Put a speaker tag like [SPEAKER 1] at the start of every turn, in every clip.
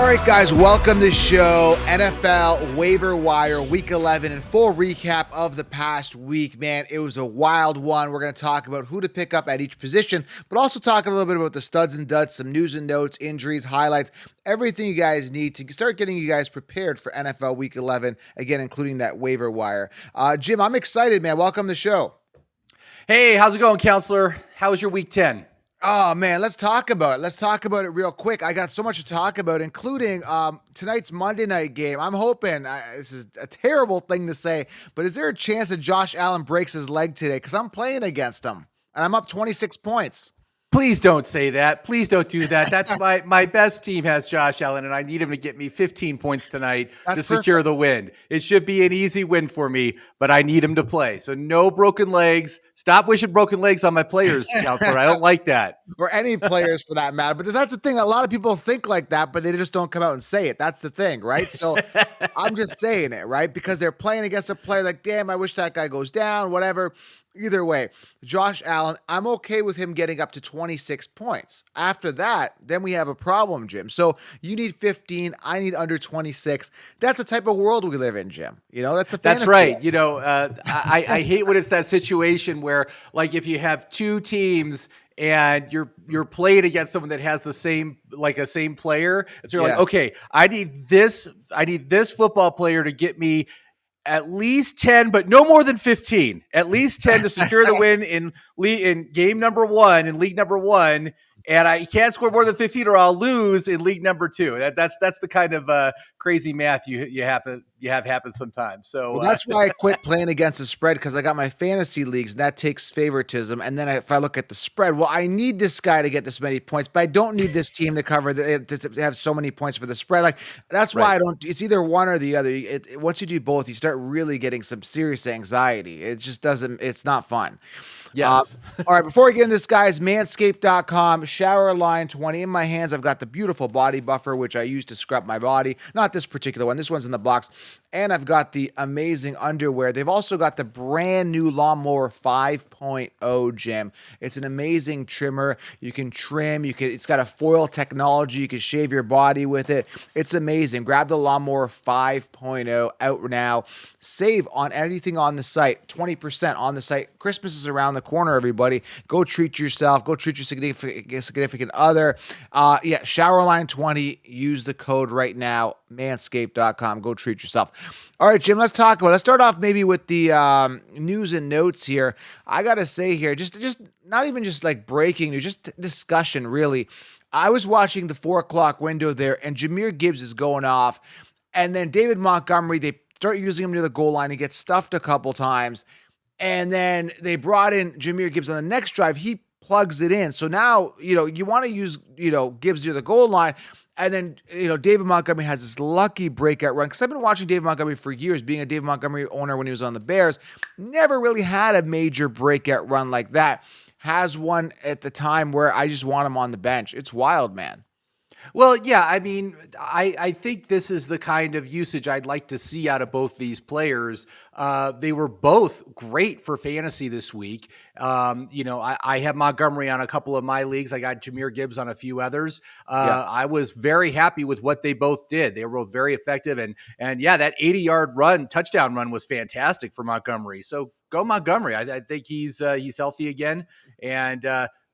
[SPEAKER 1] All right, guys, welcome to the show. NFL Waiver Wire Week 11 and full recap of the past week. Man, it was a wild one. We're going to talk about who to pick up at each position, but also talk a little bit about the studs and duds, some news and notes, injuries, highlights, everything you guys need to start getting you guys prepared for NFL Week 11, again, including that waiver wire. Jim, I'm excited, man. Welcome to the show.
[SPEAKER 2] Hey, how's it going, counselor? How was your week 10?
[SPEAKER 1] Oh, man, let's talk about it. Let's talk about it real quick. I got so much to talk about, including tonight's Monday night game. I'm hoping, this is a terrible thing to say, but is there a chance that Josh Allen breaks his leg today? Because I'm playing against him, and I'm up 26 points.
[SPEAKER 2] Please don't say that. Please don't do that. That's my best team has Josh Allen, and I need him to get me 15 points tonight to secure the win. It should be an easy win for me, but I need him to play. So no broken legs. Stop wishing broken legs on my players, counselor. I don't like that.
[SPEAKER 1] Or any players for that matter. But that's the thing. A lot of people think like that, but they just don't come out and say it. That's the thing, right? So I'm just saying it, right? Because they're playing against a player like, damn, I wish that guy goes down, whatever. Either way, Josh Allen, I'm okay with him getting up to 26 points. After that, then we have a problem, Jim. So you need 15. I need under 26. That's the type of world we live in, Jim. You know, that's a fantasy.
[SPEAKER 2] That's right. You know, I hate when it's that situation where, like, if you have two teams and you're playing against someone that has the same player, and so you're like, okay, I need this football player to get me at least 10, but no more than 15. At least 10 to secure the win in game number 1 in league number 1. And I can't score more than 15 or I'll lose in league number 2. That's the kind of crazy math you have happen sometimes. So
[SPEAKER 1] that's why I quit playing against the spread, because I got my fantasy leagues and that takes favoritism. And then if I look at the spread, well, I need this guy to get this many points, but I don't need this team to cover to have so many points for the spread. Like that's why I don't. It's either one or the other. Once you do both, you start really getting some serious anxiety. It just doesn't. It's not fun.
[SPEAKER 2] Yes.
[SPEAKER 1] All right. Before we get into this, guys, manscaped.com, shower line 20. In my hands, I've got the beautiful body buffer, which I use to scrub my body. Not this particular one. This one's in the box. And I've got the amazing underwear. They've also got the brand new Lawnmower 5.0, Jim. It's an amazing trimmer. You can trim. It's got a foil technology. You can shave your body with it. It's amazing. Grab the Lawnmower 5.0 out now. Save on anything on the site. 20% on the site. Christmas is around the corner, everybody. Go treat yourself. Go treat your significant other. Shower line 20. Use the code right now. Manscaped.com. Go treat yourself. All right, Jim, let's start off maybe with the news and notes here. I got to say here, just not even just like breaking news, just discussion, really. I was watching the 4:00 window there, and Jahmyr Gibbs is going off. And then David Montgomery, they start using him near the goal line. He gets stuffed a couple times. And then they brought in Jahmyr Gibbs on the next drive. He plugs it in. So now, you want to use, Gibbs near the goal line. And then, David Montgomery has this lucky breakout run. Because I've been watching David Montgomery for years, being a David Montgomery owner when he was on the Bears. Never really had a major breakout run like that. Has one at the time where I just want him on the bench. It's wild, man.
[SPEAKER 2] Well, yeah, I mean, I think this is the kind of usage I'd like to see out of both these players. They were both great for fantasy this week. I have Montgomery on a couple of my leagues. I got Jahmyr Gibbs on a few others. I was very happy with what they both did. They were both very effective. And that 80-yard touchdown run was fantastic for Montgomery. So go Montgomery. I think he's healthy again. And,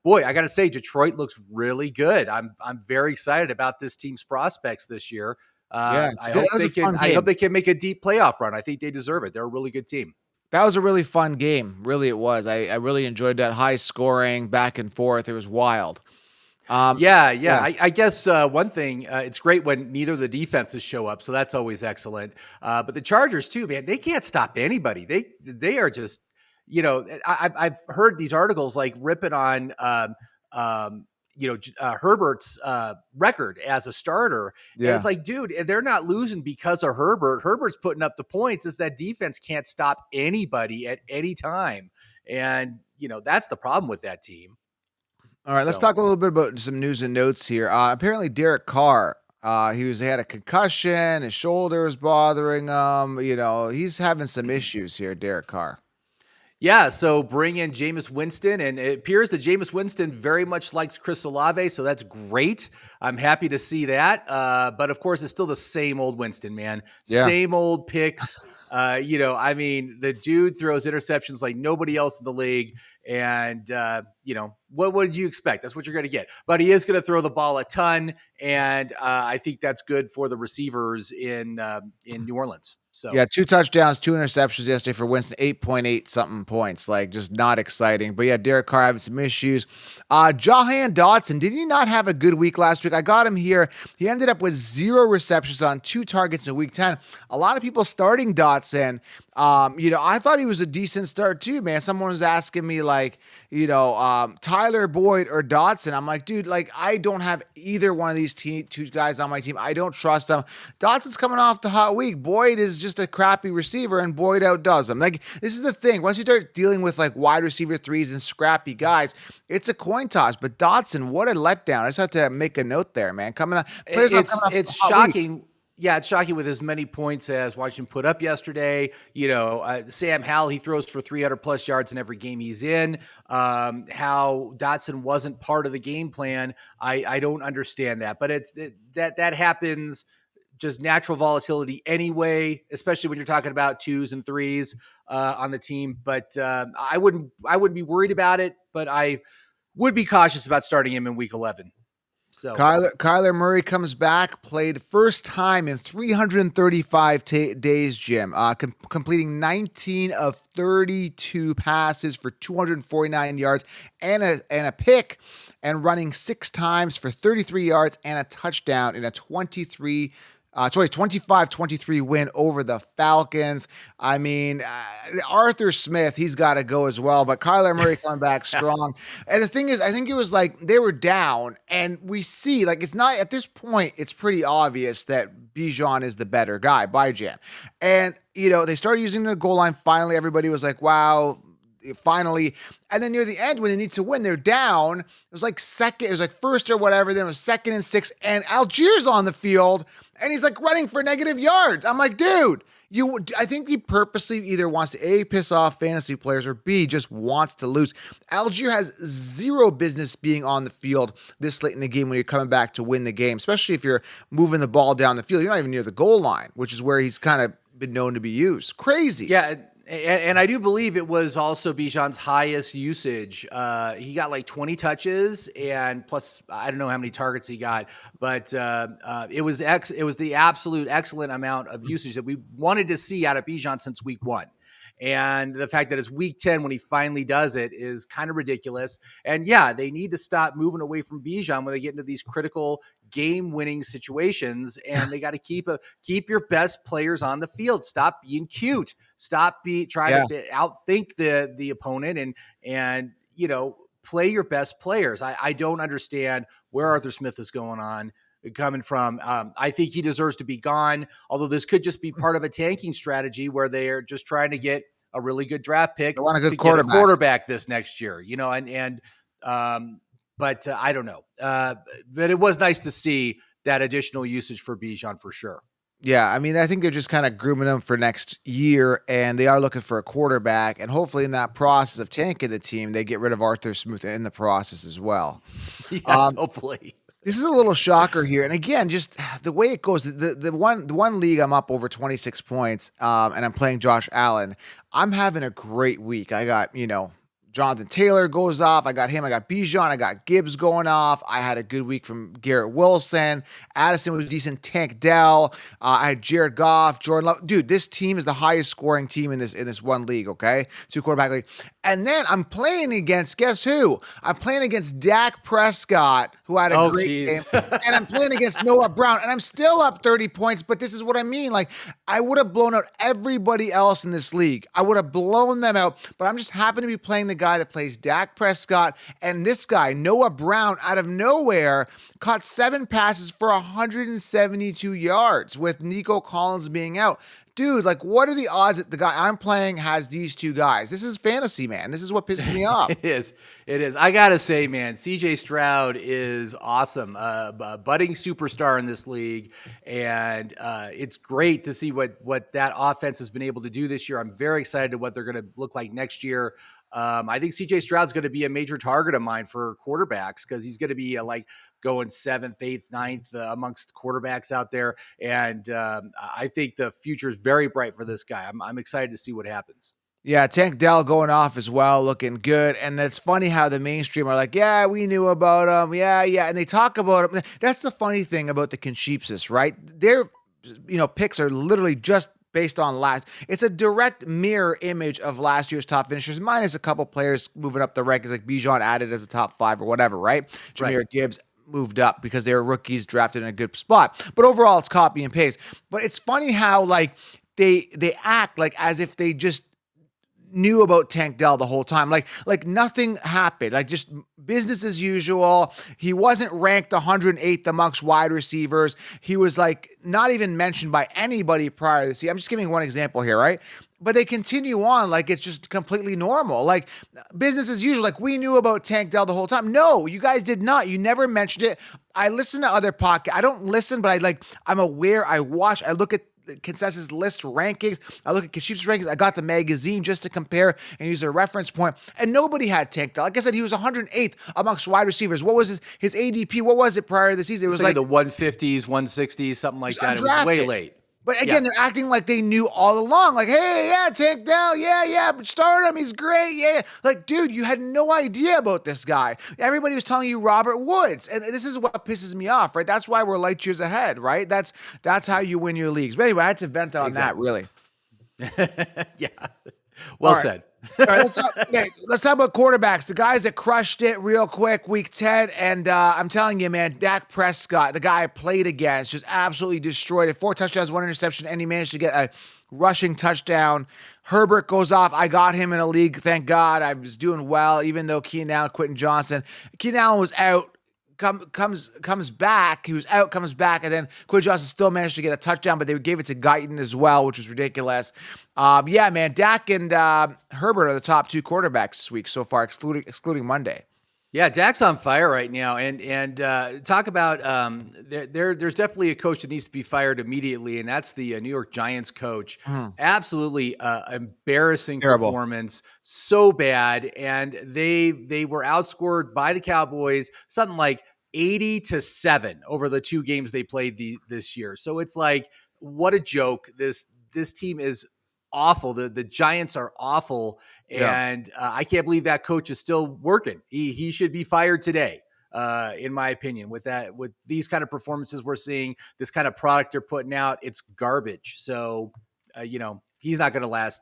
[SPEAKER 2] boy, I got to say, Detroit looks really good. I'm very excited about this team's prospects this year. I hope they can make a deep playoff run. I think they deserve it. They're a really good team.
[SPEAKER 1] That was a really fun game. Really, it was. I really enjoyed that high scoring back and forth. It was wild.
[SPEAKER 2] I guess one thing, it's great when neither of the defenses show up, so that's always excellent. But the Chargers too, man, they can't stop anybody. They are just. I've heard these articles like ripping on, Herbert's record as a starter. Yeah. And it's like, dude, they're not losing because of Herbert. Herbert's putting up the points. Is that defense can't stop anybody at any time. And, that's the problem with that team.
[SPEAKER 1] All right, let's talk a little bit about some news and notes here. Apparently, Derek Carr, he had a concussion. His shoulder is bothering him. He's having some issues here, Derek Carr.
[SPEAKER 2] Yeah, so bring in Jameis Winston, and it appears that Jameis Winston very much likes Chris Olave, so that's great. I'm happy to see that. But of course, it's still the same old Winston, man.
[SPEAKER 1] Yeah.
[SPEAKER 2] Same old picks. I mean, the dude throws interceptions like nobody else in the league. And, what would you expect? That's what you're going to get. But he is going to throw the ball a ton. And I think that's good for the receivers in New Orleans. So,
[SPEAKER 1] Yeah, 2 touchdowns, 2 interceptions yesterday for Winston, 8.8 something points, like, just not exciting. But, yeah, Derek Carr having some issues. Jahan Dotson, did he not have a good week last week? I got him here. He ended up with 0 receptions on 2 targets in week 10. A lot of people starting Dotson. I thought he was a decent start too, man. Someone was asking me, like, Tyler Boyd or Dotson. I'm like, dude, like, I don't have either one of these two guys on my team. I don't trust them. Dotson's coming off the hot week. Boyd is just a crappy receiver, and Boyd outdoes him. Like, this is the thing. Once you start dealing with like wide receiver threes and scrappy guys, it's a coin toss. But Dotson, what a letdown. I just have to make a note there, man. Players not coming off
[SPEAKER 2] it's
[SPEAKER 1] hot weeks.
[SPEAKER 2] shocking. Yeah, it's shocking with as many points as Washington put up yesterday. Sam Howell, he throws for 300 plus yards in every game he's in. How Dotson wasn't part of the game plan, I don't understand that. But that happens, just natural volatility anyway, especially when you're talking about 2s and 3s on the team. But I wouldn't be worried about it, but I would be cautious about starting him in week 11. So
[SPEAKER 1] Kyler Murray comes back, played first time in 335 days, Jim, completing 19 of 32 passes for 249 yards and a pick, and running 6 times for 33 yards and a touchdown in a 25-23 win over the Falcons. I mean, Arthur Smith, he's got to go as well, but Kyler Murray coming back strong. And the thing is, I think it was like they were down, and we see, like, it's not, at this point, it's pretty obvious that Bijan is the better guy by Jan. And, they started using the goal line. Finally, everybody was like, wow, finally. And then near the end, when they need to win, they're down. It was like first or whatever. Then it was 2nd and 6, and Algiers on the field, and he's like running for negative yards. I'm like, dude, I think he purposely either wants to A, piss off fantasy players, or B, just wants to lose. Algier has zero business being on the field this late in the game when you're coming back to win the game, especially if you're moving the ball down the field. You're not even near the goal line, which is where he's kind of been known to be used. Crazy.
[SPEAKER 2] yeah. And I do believe it was also Bijan's highest usage. He got like 20 touches, and plus I don't know how many targets he got, but it was the absolute excellent amount of usage that we wanted to see out of Bijan since week 1. And the fact that it's week 10 when he finally does it is kind of ridiculous. And yeah, they need to stop moving away from Bijan when they get into these critical game-winning situations, and they got to keep your best players on the field. Stop being cute. Stop trying to outthink the opponent, and play your best players. I don't understand where Arthur Smith is coming from. I think he deserves to be gone, although this could just be part of a tanking strategy where they are just trying to get a really good draft pick
[SPEAKER 1] They want a good
[SPEAKER 2] get a quarterback this next year, but I don't know. But it was nice to see that additional usage for Bijan for sure.
[SPEAKER 1] Yeah, I mean, I think they're just kind of grooming them for next year, and they are looking for a quarterback. And hopefully, in that process of tanking the team, they get rid of Arthur Smith in the process as well.
[SPEAKER 2] Yes, hopefully.
[SPEAKER 1] This is a little shocker here, and again, just the way it goes. The one league I'm up over 26 points, and I'm playing Josh Allen. I'm having a great week. I got Jonathan Taylor goes off. I got him. I got Bijan. I got Gibbs going off. I had a good week from Garrett Wilson. Addison was decent. Tank Dell. I had Jared Goff, Jordan Love. Dude, this team is the highest scoring team in this one league, okay? 2 quarterback league. And then I'm playing against, guess who? I'm playing against Dak Prescott, who had a great game. And I'm playing against Noah Brown, and I'm still up 30 points, but this is what I mean. Like, I would have blown out everybody else in this league. I would have blown them out, but I'm just happen to be playing the guy that plays Dak Prescott, and this guy, Noah Brown, out of nowhere, caught 7 passes for 172 yards with Nico Collins being out. dude, like, what are the odds that the guy I'm playing has these two guys? This is fantasy, man. This is what pisses me off.
[SPEAKER 2] It is. It is. I gotta say, man, CJ Stroud is awesome. Budding superstar in this league, and it's great to see what that offense has been able to do this year. I'm very excited to what they're going to look like next year. I think CJ Stroud's going to be a major target of mine for quarterbacks because he's going to be like going seventh, eighth, ninth amongst quarterbacks out there, and I think the future is very bright for this guy. I'm excited to see what happens.
[SPEAKER 1] Yeah, Tank Dell going off as well, looking good. And it's funny how the mainstream are like, yeah, we knew about him. Yeah, yeah. And they talk about him. That's the funny thing about the Concheapsis, right? Their, picks are literally just based on last. It's a direct mirror image of last year's top finishers, minus a couple players moving up the rankings, like Bijan added as a top 5 or whatever, right? Jahmyr Gibbs moved up because they were rookies drafted in a good spot. But overall, it's copy and paste. But it's funny how, like, they act like as if they just knew about Tank Dell the whole time. Like nothing happened. Like just business as usual. He wasn't ranked 108th amongst wide receivers. He was like not even mentioned by anybody prior to this. I'm just giving one example here, right? But they continue on like it's just completely normal. Like business as usual. Like we knew about Tank Dell the whole time. No, you guys did not. You never mentioned it. I listen to other podcasts. I don't listen, but I'm aware. I watch. I look at consensus list rankings. I look at Concheapsis rankings. I got the magazine just to compare and use a reference point. And nobody had Tank Dell. Like I said, he was 108th amongst wide receivers. What was his ADP? What was it prior to the season? It was like
[SPEAKER 2] the 150s, 160s, something like that. It was way late.
[SPEAKER 1] But again, they're acting like they knew all along. Like, hey, yeah, Tank Dell, yeah, but start him. He's great, yeah. Like, dude, you had no idea about this guy. Everybody was telling you Robert Woods. And this is what pisses me off, right? That's why we're light years ahead, right? That's how you win your leagues. But anyway, I had to vent on that, really.
[SPEAKER 2] Yeah. Well said.
[SPEAKER 1] All right, let's talk about quarterbacks. The guys that crushed it real quick, week 10. And I'm telling you, man, Dak Prescott, the guy I played against, just absolutely destroyed it. 4 touchdowns, 1 interception, and he managed to get a rushing touchdown. Herbert goes off. I got him in a league. Thank God. I was doing well, even though Keenan Allen, Quentin Johnson. Keenan Allen was out. Comes back. He was out, comes back, and then Quentin Johnson still managed to get a touchdown, but they gave it to Guyton as well, which was ridiculous. Yeah, man, Dak and Herbert are the top 2 quarterbacks this week so far, excluding Monday.
[SPEAKER 2] Yeah, Dak's on fire right now, and talk about there's definitely a coach that needs to be fired immediately, and that's the New York Giants coach. Absolutely embarrassing performance, so bad, and they were outscored by the Cowboys something like 80-7 over the 2 games they played this year. So it's like, what a joke! This team is awful. The Giants are awful. And I can't believe that coach is still working. He should be fired today, in my opinion. With these kind of performances we're seeing, this kind of product they're putting out, it's garbage. So, he's not going to last.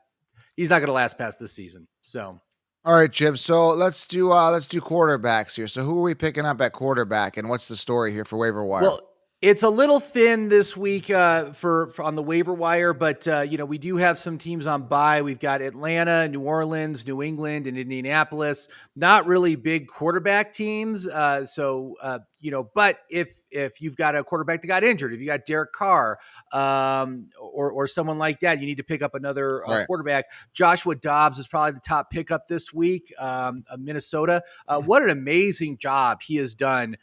[SPEAKER 2] He's not going to last past this season. So,
[SPEAKER 1] all right, Jim. So let's do quarterbacks here. So who are we picking up at quarterback, and what's the story here for Waiver Wire?
[SPEAKER 2] Well, it's a little thin this week for on the waiver wire, but we do have some teams on bye. We've got Atlanta, New Orleans, New England, and Indianapolis. Not really big quarterback teams. But if you've got a quarterback that got injured, if you got Derek Carr or someone like that, you need to pick up another quarterback. Joshua Dobbs is probably the top pickup this week. Minnesota. What an amazing job he has done.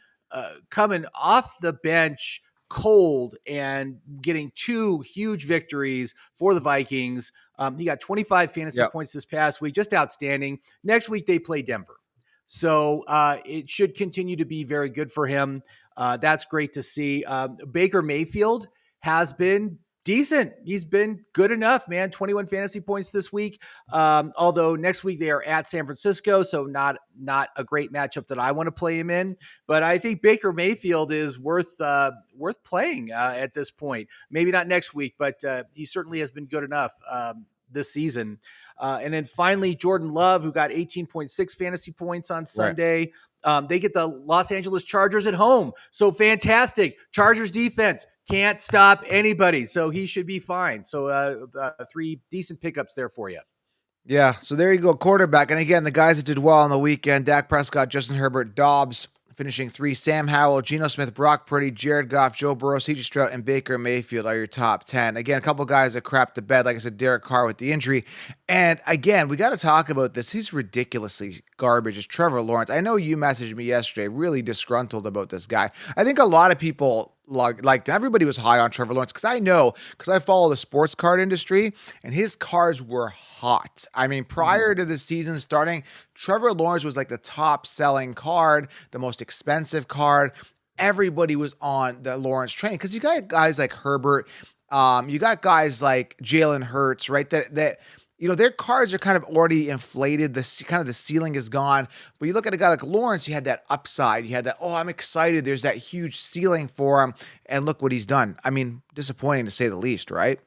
[SPEAKER 2] Coming off the bench cold and getting 2 huge victories for the Vikings. He got 25 fantasy points this past week, just outstanding. Next week, they play Denver. So it should continue to be very good for him. That's great to see. Baker Mayfield has been decent. He's been good enough, man. 21 fantasy points this week. Although next week they are at San Francisco, so not a great matchup that I want to play him in. But I think Baker Mayfield is worth playing at this point. Maybe not next week, but he certainly has been good enough this season. And then finally, Jordan Love, who got 18.6 fantasy points on Sunday. They get the Los Angeles Chargers at home. So fantastic. Chargers defense can't stop anybody. So he should be fine. So 3 decent pickups there for you.
[SPEAKER 1] Yeah. So there you go. Quarterback. And again, the guys that did well on the weekend, Dak Prescott, Justin Herbert, Dobbs, Finishing 3, Sam Howell, Geno Smith, Brock Purdy, Jared Goff, Joe Burrow, C.J. Stroud, and Baker Mayfield are your top 10. Again, a couple guys that crapped the bed. Like I said, Derek Carr with the injury. And again, we got to talk about this. He's ridiculously garbage. It's Trevor Lawrence. I know you messaged me yesterday, really disgruntled about this guy. I think a lot of people liked him. Everybody was high on Trevor Lawrence because I follow the sports card industry, and his cards were hot. I mean, prior to the season starting, Trevor Lawrence was like the top selling card, the most expensive card. Everybody was on the Lawrence train because you got guys like Herbert, you got guys like Jalen Hurts, right? That their cards are kind of already inflated. The ceiling is gone. But you look at a guy like Lawrence, you had that upside. You had that, I'm excited. There's that huge ceiling for him. And look what he's done. I mean, disappointing to say the least, right?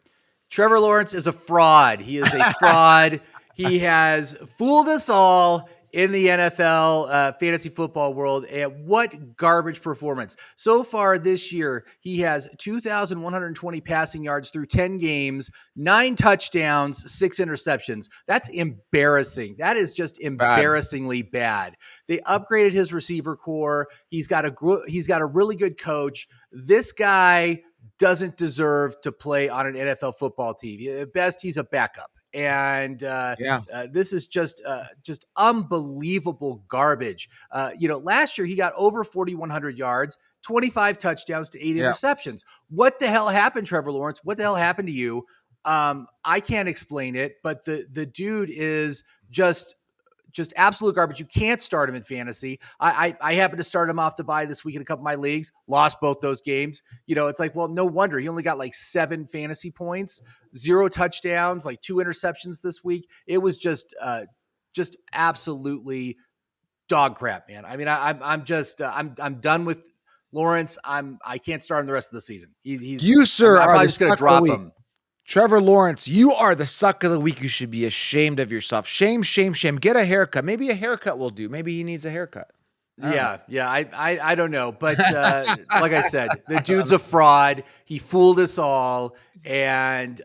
[SPEAKER 2] Trevor Lawrence is a fraud. He is a fraud. He has fooled us all in the NFL fantasy football world. And what garbage performance. So far this year, he has 2,120 passing yards through 10 games, 9 touchdowns, 6 interceptions. That's embarrassing. That is just embarrassingly bad. They upgraded his receiver core. He's got a really good coach. This guy doesn't deserve to play on an NFL football team. At best, he's a backup. And this is just unbelievable garbage. Last year he got over 4,100 yards, 25 touchdowns to 8 interceptions. What the hell happened, Trevor Lawrence? What the hell happened to you? I can't explain it, but the dude is just absolute garbage. You can't start him in fantasy. I happen to start him off the bye this week in a couple of my leagues, lost both those games. It's like, well, no wonder. He only got like 7 fantasy points, 0 touchdowns, like 2 interceptions this week. It was just absolutely dog crap, man. I mean, I'm done with Lawrence. I can't start him the rest of the season.
[SPEAKER 1] You, sir,
[SPEAKER 2] I'm
[SPEAKER 1] are
[SPEAKER 2] probably
[SPEAKER 1] the
[SPEAKER 2] just going to
[SPEAKER 1] suck of the
[SPEAKER 2] drop
[SPEAKER 1] week.
[SPEAKER 2] him.
[SPEAKER 1] Trevor Lawrence, you are the suck of the week. You should be ashamed of yourself. Shame, shame, shame. Get a haircut. Maybe a haircut will do. Maybe he needs a haircut.
[SPEAKER 2] I don't know. But like I said, the dude's a fraud. He fooled us all. And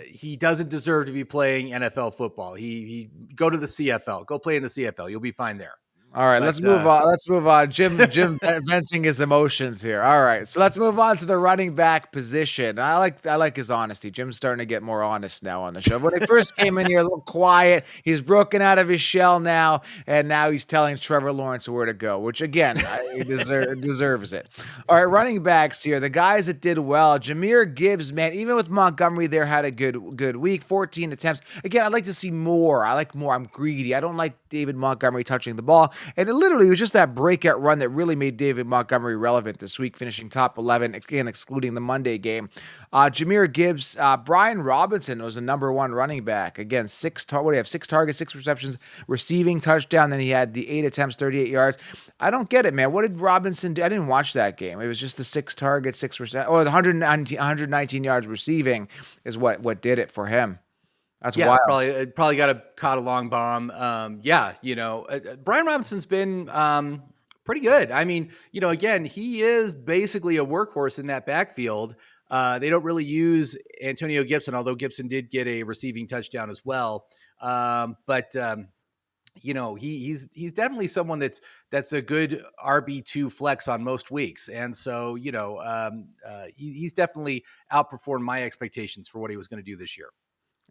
[SPEAKER 2] he doesn't deserve to be playing NFL football. He go to the CFL. Go play in the CFL. You'll be fine there.
[SPEAKER 1] All right, let's move on. Let's move on. Jim venting his emotions here. All right, so let's move on to the running back position. I like his honesty. Jim's starting to get more honest now on the show. When he first came in here, a little quiet. He's broken out of his shell now, and now he's telling Trevor Lawrence where to go, which again, he deserves it. All right, running backs here. The guys that did well. Jahmyr Gibbs, man, even with Montgomery there, had a good week. 14 attempts. Again, I'd like to see more. I like more. I'm greedy. I don't like David Montgomery touching the ball. And it literally was just that breakout run that really made David Montgomery relevant this week, finishing top 11, again, excluding the Monday game. Jahmyr Gibbs, Brian Robinson was the number 1 running back. Again, 6 targets, 6 receptions, receiving touchdown. Then he had the 8 attempts, 38 yards. I don't get it, man. What did Robinson do? I didn't watch that game. It was just the 6 targets, 6 receptions, or the 119 yards receiving is what did it for him. That's wild.
[SPEAKER 2] Probably caught a long bomb. Brian Robinson's been pretty good. I mean, again, he is basically a workhorse in that backfield. They don't really use Antonio Gibson, although Gibson did get a receiving touchdown as well. He's definitely someone that's a good RB2 flex on most weeks. And so, he's definitely outperformed my expectations for what he was going to do this year.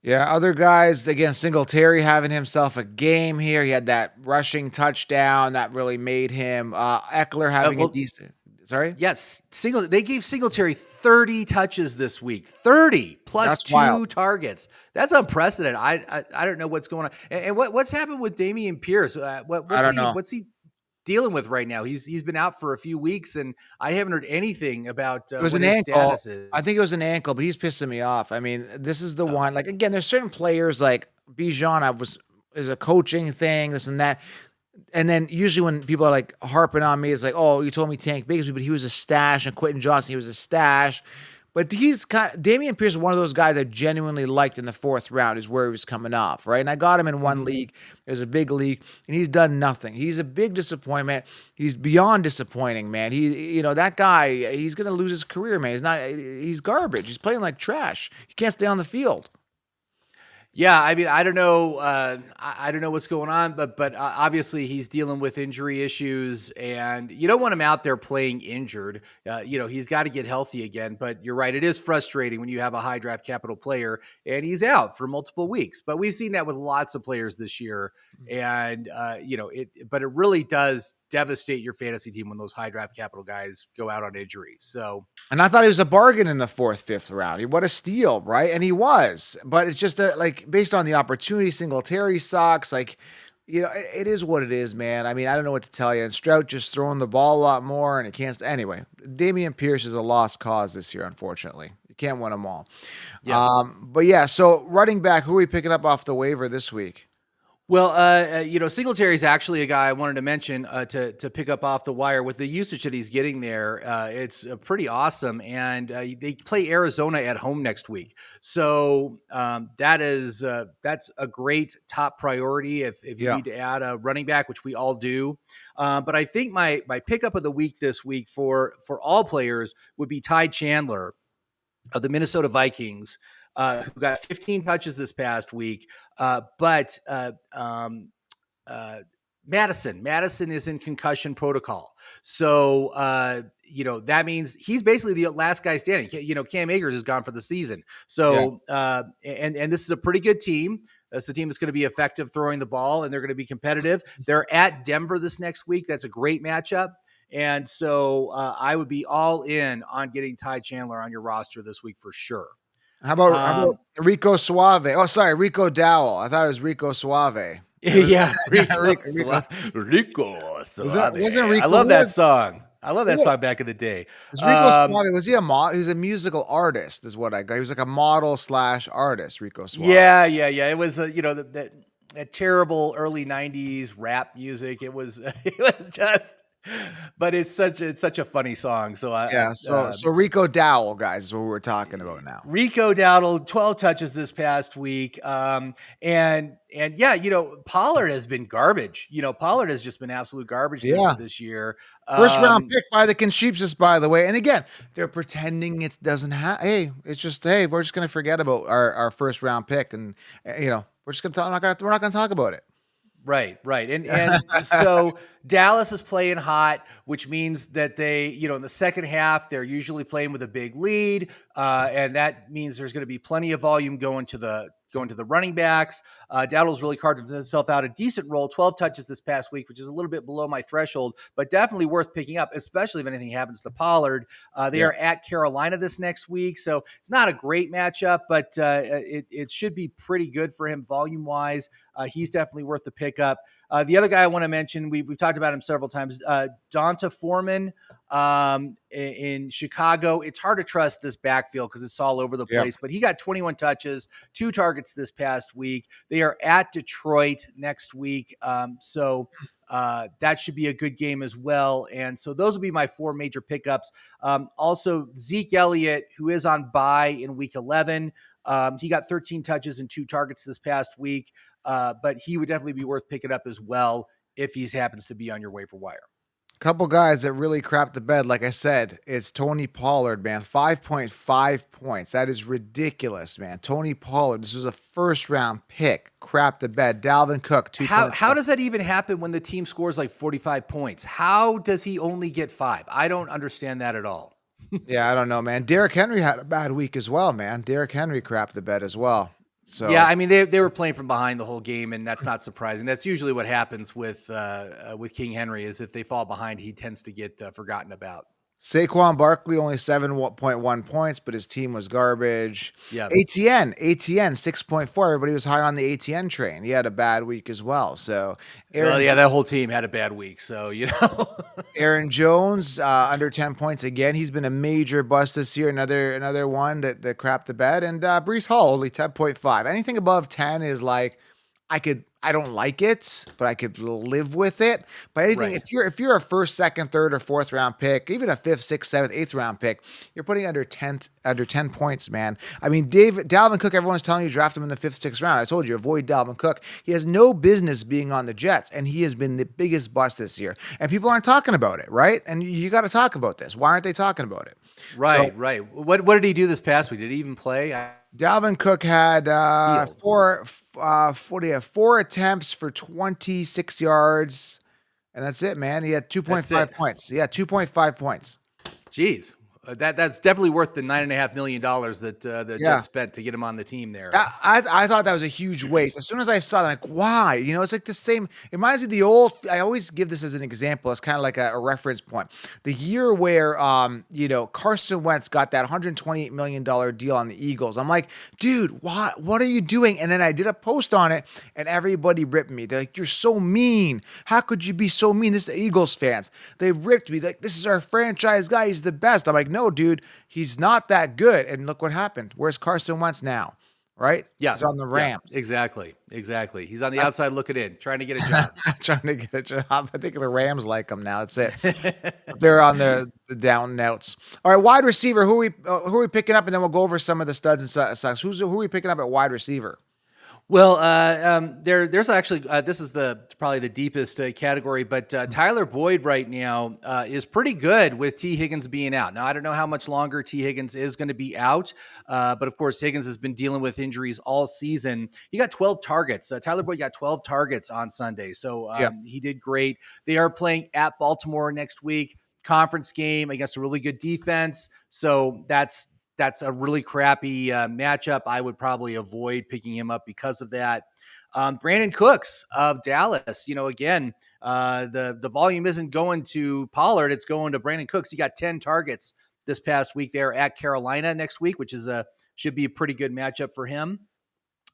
[SPEAKER 1] Yeah, other guys, again, Singletary having himself a game here. He had that rushing touchdown that really made him. Eckler having a decent. Sorry?
[SPEAKER 2] Yes, they gave Singletary 30 touches this week. 30 plus
[SPEAKER 1] That's
[SPEAKER 2] 2
[SPEAKER 1] wild.
[SPEAKER 2] targets. That's unprecedented. I don't know what's going on. And what's happened with Dameon Pierce?
[SPEAKER 1] I don't know.
[SPEAKER 2] What's he dealing with right now? He's been out for a few weeks, and I haven't heard anything about
[SPEAKER 1] It was
[SPEAKER 2] what
[SPEAKER 1] an
[SPEAKER 2] his
[SPEAKER 1] ankle.
[SPEAKER 2] status is.
[SPEAKER 1] I think it was an ankle, but he's pissing me off. I mean, this is the one. Like again, there's certain players like Bijan. Is a coaching thing, this and that. And then usually when people are like harping on me, it's like, oh, you told me Tank Bigsby, but he was a stash, and Quentin Johnson, he was a stash. But Dameon Pierce is one of those guys I genuinely liked in the 4th round, is where he was coming off, right? And I got him in one league. It was a big league, and he's done nothing. He's a big disappointment. He's beyond disappointing, man. That guy, he's going to lose his career, man. He's garbage. He's playing like trash. He can't stay on the field.
[SPEAKER 2] Yeah, I mean, I don't know. I don't know what's going on, but obviously he's dealing with injury issues, and you don't want him out there playing injured. He's got to get healthy again. But you're right; it is frustrating when you have a high draft capital player and he's out for multiple weeks. But we've seen that with lots of players this year, and But it really does devastate your fantasy team when those high draft capital guys go out on injury. So
[SPEAKER 1] And I thought he was a bargain in the fourth, fifth round. What a steal, right? And he was, but it's just like based on the opportunity, Singletary sucks. Like, it is what it is, man. I mean, I don't know what to tell you. And Stroud just throwing the ball a lot more, and it can't. Anyway, Damian Pierce is a lost cause this year, unfortunately. You can't win them all.
[SPEAKER 2] yeah.
[SPEAKER 1] But yeah, so running back, who are we picking up off the waiver this week?
[SPEAKER 2] Well, Singletary is actually a guy I wanted to mention to pick up off the wire with the usage that he's getting there. It's pretty awesome, and they play Arizona at home next week, so that's a great top priority if you
[SPEAKER 1] Yeah.
[SPEAKER 2] need to add a running back, which we all do. But I think my pickup of the week this week for all players would be Ty Chandler of the Minnesota Vikings, who got 15 touches this past week. But Madison is in concussion protocol. So, that means he's basically the last guy standing. Cam Akers is gone for the season.
[SPEAKER 1] Yeah.
[SPEAKER 2] So, and this is a pretty good team. That's a team that's going to be effective throwing the ball, and they're going to be competitive. They're at Denver this next week. That's a great matchup. And so I would be all in on getting Ty Chandler on your roster this week for sure.
[SPEAKER 1] How about Rico Suave? Oh, sorry, Rico Dowell. I thought it was Rico Suave.
[SPEAKER 2] Yeah,
[SPEAKER 1] Rico.
[SPEAKER 2] Rico Suave.
[SPEAKER 1] Wasn't
[SPEAKER 2] I
[SPEAKER 1] Rico?
[SPEAKER 2] love that song. I love that song back in the day.
[SPEAKER 1] Was Rico Suave? Was he a mod? He was a musical artist, is what I got. He was like a model slash artist. Rico Suave.
[SPEAKER 2] Yeah. It was that terrible early '90s rap music. It was it was just, but it's such a funny song. So
[SPEAKER 1] Yeah. So Rico Dowell, guys, is what we're talking about now.
[SPEAKER 2] Rico Dowdle, 12 touches this past week. And yeah, Pollard has been garbage. Pollard has just been absolute garbage this year.
[SPEAKER 1] First round pick by the Concheapsis, by the way. And again, they're pretending it doesn't have. Hey, it's just we're just gonna forget about our first round pick, and we're just gonna talk. We're not gonna talk about it.
[SPEAKER 2] Right. And so Dallas is playing hot, which means that they, in the second half, they're usually playing with a big lead. And that means there's going to be plenty of volume going to the running backs. Dowdle's really carved himself out a decent role, 12 touches this past week, which is a little bit below my threshold, but definitely worth picking up, especially if anything happens to Pollard. They are at Carolina this next week, so it's not a great matchup, but it should be pretty good for him volume-wise. He's definitely worth the pickup. The other guy I want to mention, we've talked about him several times, Donta Foreman in Chicago. It's hard to trust this backfield because it's all over the place, but he got 21 touches, 2 targets this past week. They are at Detroit next week. So that should be a good game as well. And so those will be my 4 major pickups. Also, Zeke Elliott, who is on bye in week 11. He got 13 touches and 2 targets this past week, but he would definitely be worth picking up as well if he happens to be on your waiver wire.
[SPEAKER 1] Couple guys that really crapped the bed. Like I said, it's Tony Pollard, man. 5.5 points. That is ridiculous, man. Tony Pollard, this was a first round pick. Crapped the bed. Dalvin Cook, 2.
[SPEAKER 2] How does that even happen when the team scores like 45 points? How does he only get 5? I don't understand that at all.
[SPEAKER 1] Yeah, I don't know, man. Derrick Henry had a bad week as well, man. Derrick Henry crapped the bed as well. So
[SPEAKER 2] yeah, I mean they were playing from behind the whole game, and that's not surprising. That's usually what happens with King Henry is if they fall behind, he tends to get forgotten about.
[SPEAKER 1] Saquon Barkley only 7.1 points, but his team was garbage.
[SPEAKER 2] Yeah.
[SPEAKER 1] ATN 6.4. Everybody was high on the ATN train. He had a bad week as well. So
[SPEAKER 2] that whole team had a bad week. So
[SPEAKER 1] Aaron Jones under 10 points again. He's been a major bust this year. Another one that crapped the bed. And Breece Hall only 10.5. Anything above 10 is like I don't like it, but I could live with it. But anything, if you're a first, second, third, or fourth round pick, even a fifth, sixth, seventh, eighth round pick, you're putting under 10 points, man. I mean, Dalvin Cook, everyone's telling you draft him in the fifth, sixth round. I told you, avoid Dalvin Cook. He has no business being on the Jets, and he has been the biggest bust this year. And people aren't talking about it, right? And you got to talk about this. Why aren't they talking about it? So
[SPEAKER 2] Right, right. What did he do this past week? Did he even play?
[SPEAKER 1] Dalvin Cook had
[SPEAKER 2] Field.
[SPEAKER 1] four attempts for 26 yards, and that's it, man. He had
[SPEAKER 2] That's
[SPEAKER 1] 2.5
[SPEAKER 2] it.
[SPEAKER 1] points. Yeah, 2.5 points.
[SPEAKER 2] Jeez. That's definitely worth the $9.5 million that the
[SPEAKER 1] Yeah.
[SPEAKER 2] Jets spent to get him on the team there.
[SPEAKER 1] I thought that was a huge waste. As soon as I saw it, I'm like, why? It's like the same. It reminds me of the old. I always give this as an example. It's kind of like a reference point. The year where, Carson Wentz got that $128 million deal on the Eagles. I'm like, dude, what are you doing? And then I did a post on it, and everybody ripped me. They're like, you're so mean. How could you be so mean? This is Eagles fans. They ripped me. Like, this is our franchise guy. He's the best. I'm like, no, dude, he's not that good. And look what happened. Where's Carson Wentz now? Right?
[SPEAKER 2] Yeah,
[SPEAKER 1] He's on the
[SPEAKER 2] yeah,
[SPEAKER 1] Rams.
[SPEAKER 2] exactly, exactly. He's on the
[SPEAKER 1] I-
[SPEAKER 2] outside looking in, trying to get a job.
[SPEAKER 1] Trying to get a job. I think the Rams like him now. That's it. They're on the down and outs. All right, wide receiver. Who are we picking up? And then we'll go over some of the studs and sucks. Who are we picking up at wide receiver?
[SPEAKER 2] Well, there's actually this is probably the deepest category, but Tyler Boyd right now is pretty good with T. Higgins being out. Now I don't know how much longer T. Higgins is going to be out, but of course Higgins has been dealing with injuries all season. He got 12 targets. Tyler Boyd got 12 targets on Sunday, so
[SPEAKER 1] Yeah.
[SPEAKER 2] he did great. They are playing at Baltimore next week, conference game against a really good defense. So that's a really crappy matchup. I would probably avoid picking him up because of that. Brandon Cooks of Dallas, again, the volume isn't going to Pollard. It's going to Brandon Cooks. He got 10 targets this past week. They're at Carolina next week, which should be a pretty good matchup for him.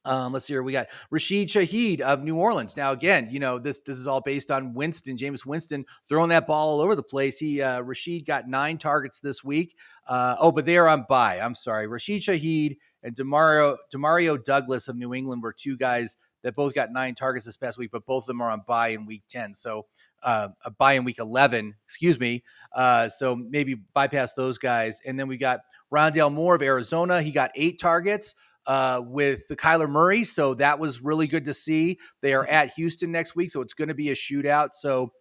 [SPEAKER 2] Let's see here. We got Rashid Shaheed of New Orleans. Now, again, this is all based on Jameis Winston throwing that ball all over the place. Rashid got 9 targets this week. But they are on bye. I'm sorry. Rashid Shaheed and Demario Douglas of New England were 2 guys that both got 9 targets this past week, but both of them are on bye in week 10. So a bye in week 11, excuse me. So maybe bypass those guys. And then we got Rondale Moore of Arizona. He got 8 targets with the Kyler Murray. So that was really good to see. They are at Houston next week, so it's going to be a shootout. So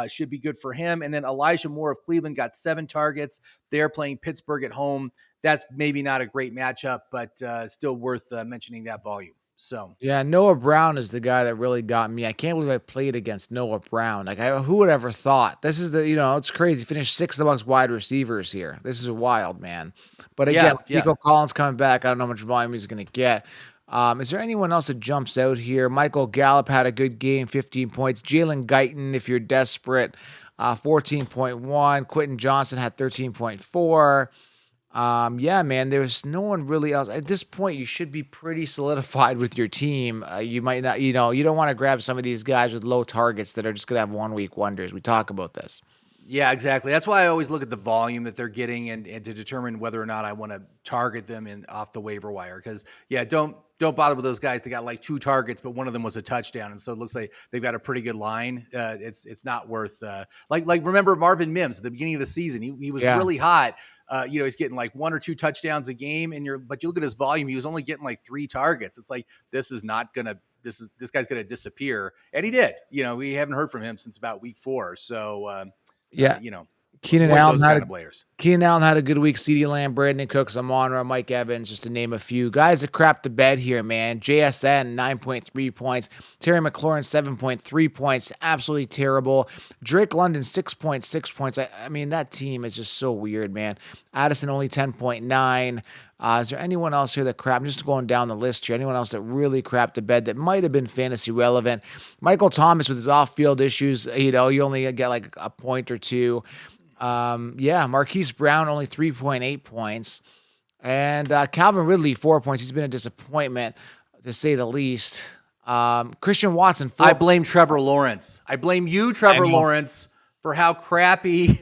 [SPEAKER 2] should be good for him. And then Elijah Moore of Cleveland got 7 targets. They're playing Pittsburgh at home. That's maybe not a great matchup, but still worth mentioning that volume. So
[SPEAKER 1] Yeah, Noah Brown is the guy that really got me. I can't believe I played against Noah Brown. Like, who would ever thought? This is it's crazy. Finished 6th amongst wide receivers here. This is wild, man. But again,
[SPEAKER 2] yeah.
[SPEAKER 1] Nico Collins coming back. I don't know how much volume he's going to get. Is there anyone else that jumps out here? Michael Gallup had a good game, 15 points. Jalen Guyton, if you're desperate, 14.1. Quentin Johnson had 13.4. Yeah, man, there's no one really else. At this point, you should be pretty solidified with your team. You might not, you don't want to grab some of these guys with low targets that are just going to have 1 week wonders. We talk about this.
[SPEAKER 2] Yeah, exactly. That's why I always look at the volume that they're getting and to determine whether or not I want to target them off the waiver wire. Because don't bother with those guys. They got like 2 targets, but one of them was a touchdown, and so it looks like they've got a pretty good line. It's not worth like remember Marvin Mims at the beginning of the season. He was really hot. He's getting like 1 or 2 touchdowns a game, but you look at his volume, he was only getting like 3 targets. It's like this guy's gonna disappear, and he did. We haven't heard from him since about week 4. So
[SPEAKER 1] Yeah. Keenan
[SPEAKER 2] avoid
[SPEAKER 1] Allen
[SPEAKER 2] those
[SPEAKER 1] had
[SPEAKER 2] kind
[SPEAKER 1] a
[SPEAKER 2] of players.
[SPEAKER 1] Keenan Allen had a good week. CeeDee Lamb, Brandon Cooks, Amon-Ra, Mike Evans, just to name a few. Guys that crap the bed here, man. JSN, 9.3 points. Terry McLaurin, 7.3 points. Absolutely terrible. Drake London, 6.6 points. I mean, that team is just so weird, man. Addison, only 10.9. Is there anyone else here that crap? I'm just going down the list here. Anyone else that really crapped the bed that might have been fantasy relevant? Michael Thomas with his off-field issues, you only get like a point or 2. Marquise Brown, only 3.8 points. And Calvin Ridley, 4 points. He's been a disappointment, to say the least. Christian Watson, 4
[SPEAKER 2] I blame Trevor Lawrence. I blame you, Trevor Lawrence, for how crappy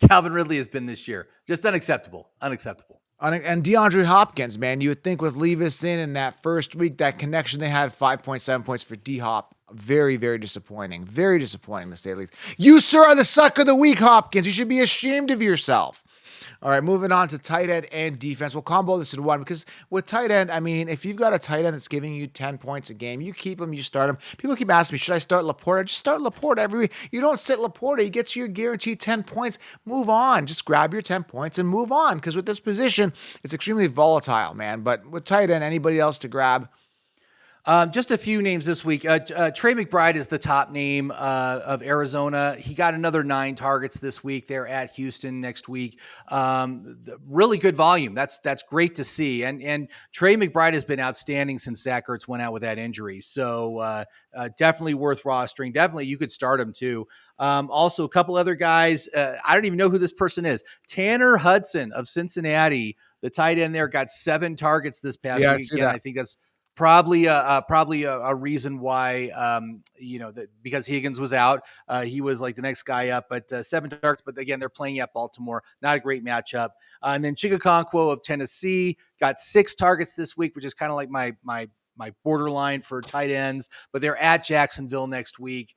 [SPEAKER 2] Calvin Ridley has been this year. Just unacceptable. Unacceptable.
[SPEAKER 1] And DeAndre Hopkins, man, you would think with Levis in that first week, that connection they had, 5.7 points for D-Hop. Very, very disappointing. Very disappointing, to say the least. You, sir, are the suck of the week, Hopkins. You should be ashamed of yourself. All right, moving on to tight end and defense. We'll combo this in one because with tight end, I mean, if you've got a tight end that's giving you 10 points a game, you keep him, you start him. People keep asking me, should I start Laporta? Just start Laporta every week. You don't sit Laporta, he gets you guaranteed 10 points. Move on. Just grab your 10 points and move on because with this position, it's extremely volatile, man. But with tight end, anybody else to grab?
[SPEAKER 2] Just a few names this week. Trey McBride is the top name of Arizona. He got another 9 targets this week. They're at Houston next week. Really good volume. That's great to see. And Trey McBride has been outstanding since Zach Ertz went out with that injury. So definitely worth rostering. Definitely you could start him too. Also, a couple other guys. I don't even know who this person is. Tanner Hudson of Cincinnati, the tight end there, got 7 targets this past
[SPEAKER 1] Yeah, I
[SPEAKER 2] week.
[SPEAKER 1] see
[SPEAKER 2] Again,
[SPEAKER 1] that.
[SPEAKER 2] I think that's probably a reason why because Higgins was out, he was like the next guy up. But 7 targets. But again, they're playing at Baltimore, not a great matchup. And then Chigakonkwo of Tennessee got 6 targets this week, which is kind of like my borderline for tight ends. But they're at Jacksonville next week.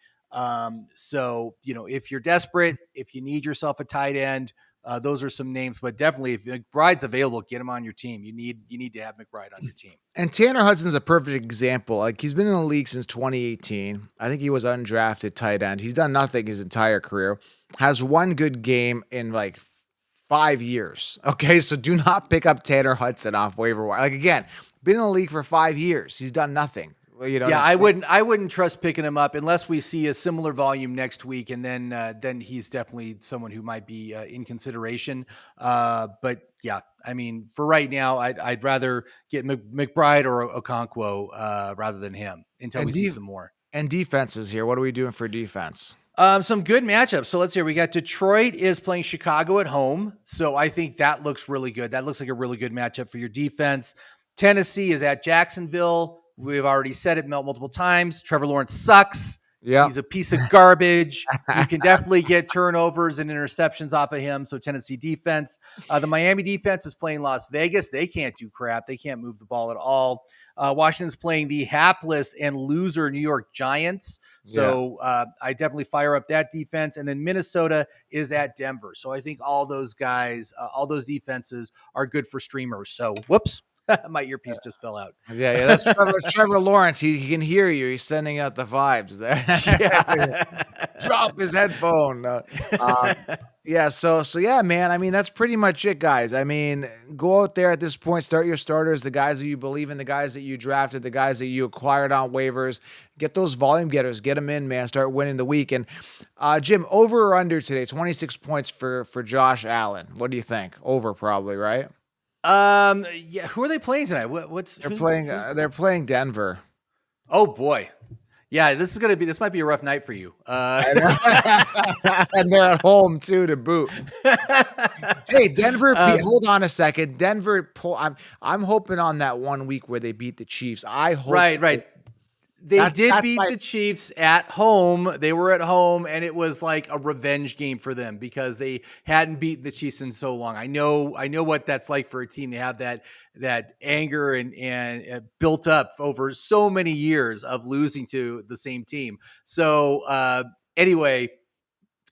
[SPEAKER 2] So if you're desperate, if you need yourself a tight end, those are some names, but definitely if McBride's available, get him on your team. You need to have McBride on your team.
[SPEAKER 1] And Tanner Hudson's a perfect example. Like he's been in the league since 2018. I think he was undrafted tight end. He's done nothing his entire career. Has one good game in like 5 years. Okay, so do not pick up Tanner Hudson off waiver wire. Like again, been in the league for 5 years. He's done nothing. Well, you know
[SPEAKER 2] Yeah,
[SPEAKER 1] what I'm saying?
[SPEAKER 2] I wouldn't trust picking him up unless we see a similar volume next week, and then he's definitely someone who might be in consideration. But yeah, I mean, for right now, I'd rather get McBride or Okonkwo rather than him until
[SPEAKER 1] And
[SPEAKER 2] we see some more.
[SPEAKER 1] and defenses here. What are we doing for defense?
[SPEAKER 2] Some good matchups. So let's see. We got Detroit is playing Chicago at home. So I think that looks really good. That looks like a really good matchup for your defense. Tennessee is at Jacksonville. We've already said it multiple times. Trevor Lawrence sucks.
[SPEAKER 1] Yeah.
[SPEAKER 2] He's a piece of garbage. You can definitely get turnovers and interceptions off of him. So Tennessee defense. The Miami defense is playing Las Vegas. They can't do crap. They can't move the ball at all. Washington's playing the hapless and loser New York Giants. So I definitely fire up that defense. And then Minnesota is at Denver. So I think all those guys, all those defenses are good for streamers. So whoops. My earpiece just fell out.
[SPEAKER 1] Yeah. That's Trevor Lawrence. He can hear you. He's sending out the vibes there.
[SPEAKER 2] Yeah.
[SPEAKER 1] Drop his headphone. Yeah. So yeah, man. I mean, that's pretty much it, guys. I mean, go out there at this point, start your starters, the guys that you believe in, the guys that you drafted, the guys that you acquired on waivers. Get those volume getters, get them in, man. Start winning the week. And Jim, over or under today? 26 points for Josh Allen. What do you think? Over, probably, right?
[SPEAKER 2] Yeah. Who are they playing tonight?
[SPEAKER 1] They're playing Denver.
[SPEAKER 2] Oh boy. Yeah, this might be a rough night for you.
[SPEAKER 1] And they're at home too to boot. Hey, Denver hold on a second. I'm hoping on that 1 week where they beat the Chiefs. I hope
[SPEAKER 2] Right. They did beat the Chiefs at home. They were at home, and it was like a revenge game for them because they hadn't beaten the Chiefs in so long. I know what that's like for a team. They have that anger and built up over so many years of losing to the same team. So anyway,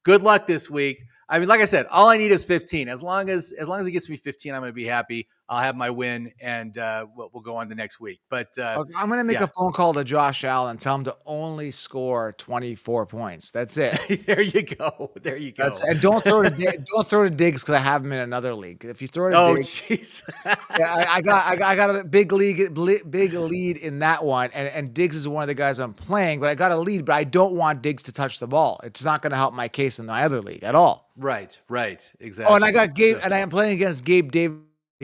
[SPEAKER 2] good luck this week. I mean, like I said, all I need is 15. As long as it gets me 15, I'm going to be happy. I'll have my win, and we'll go on to next week. But
[SPEAKER 1] okay, I'm going to make a phone call to Josh Allen, tell him to only score 24 points. That's it.
[SPEAKER 2] There you go.
[SPEAKER 1] And don't throw to Diggs because I have him in another league. If you throw to Diggs,
[SPEAKER 2] jeez.
[SPEAKER 1] yeah, I got a big lead in that one, and Diggs is one of the guys I'm playing, but I got a lead, but I don't want Diggs to touch the ball. It's not going to help my case in my other league at all.
[SPEAKER 2] Right, exactly.
[SPEAKER 1] Oh, and I got Gabe, and I am playing against Gabe Davis.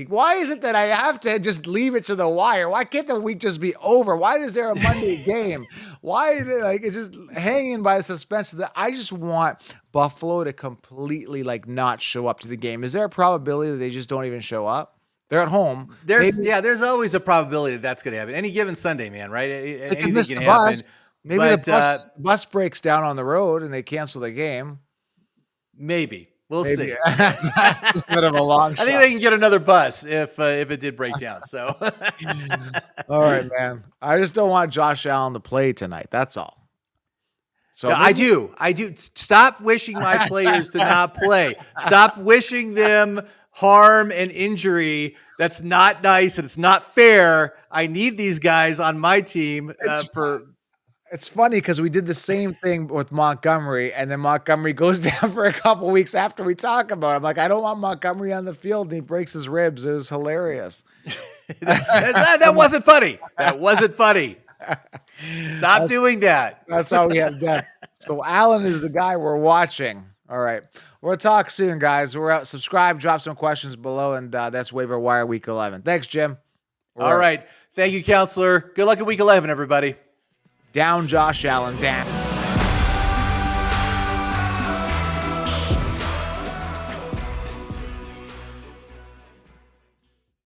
[SPEAKER 1] Why is it that I have to just leave it to the wire? Why can't the week just be over? Why is there a Monday game? Why it's just hanging by the suspense that I just want Buffalo to completely not show up to the game? Is there a probability that they just don't even show up? They're at home.
[SPEAKER 2] There's always a probability that's going to happen. Any given Sunday, man, right?
[SPEAKER 1] They can miss the bus. Maybe the bus breaks down on the road and they cancel the game.
[SPEAKER 2] Maybe. We'll see.
[SPEAKER 1] That's a bit of a long shot.
[SPEAKER 2] I think they can get another bus if it did break down. So,
[SPEAKER 1] all right, man. I just don't want Josh Allen to play tonight. That's all. So
[SPEAKER 2] no, I do. Stop wishing my players to not play. Stop wishing them harm and injury. That's not nice and it's not fair. I need these guys on my team for.
[SPEAKER 1] It's funny because we did the same thing with Montgomery, and then Montgomery goes down for a couple weeks after we talk about him. Like, I don't want Montgomery on the field, and he breaks his ribs. It was hilarious.
[SPEAKER 2] that wasn't funny. That wasn't funny. Stop doing that.
[SPEAKER 1] That's all we have done. So Allen is the guy we're watching. All right. We'll talk soon, guys. We're out. Subscribe, drop some questions below, and that's Waiver Wire Week 11. Thanks, Jim.
[SPEAKER 2] All right. Thank you, Counselor. Good luck at Week 11, everybody.
[SPEAKER 1] Down Josh Allen. Down.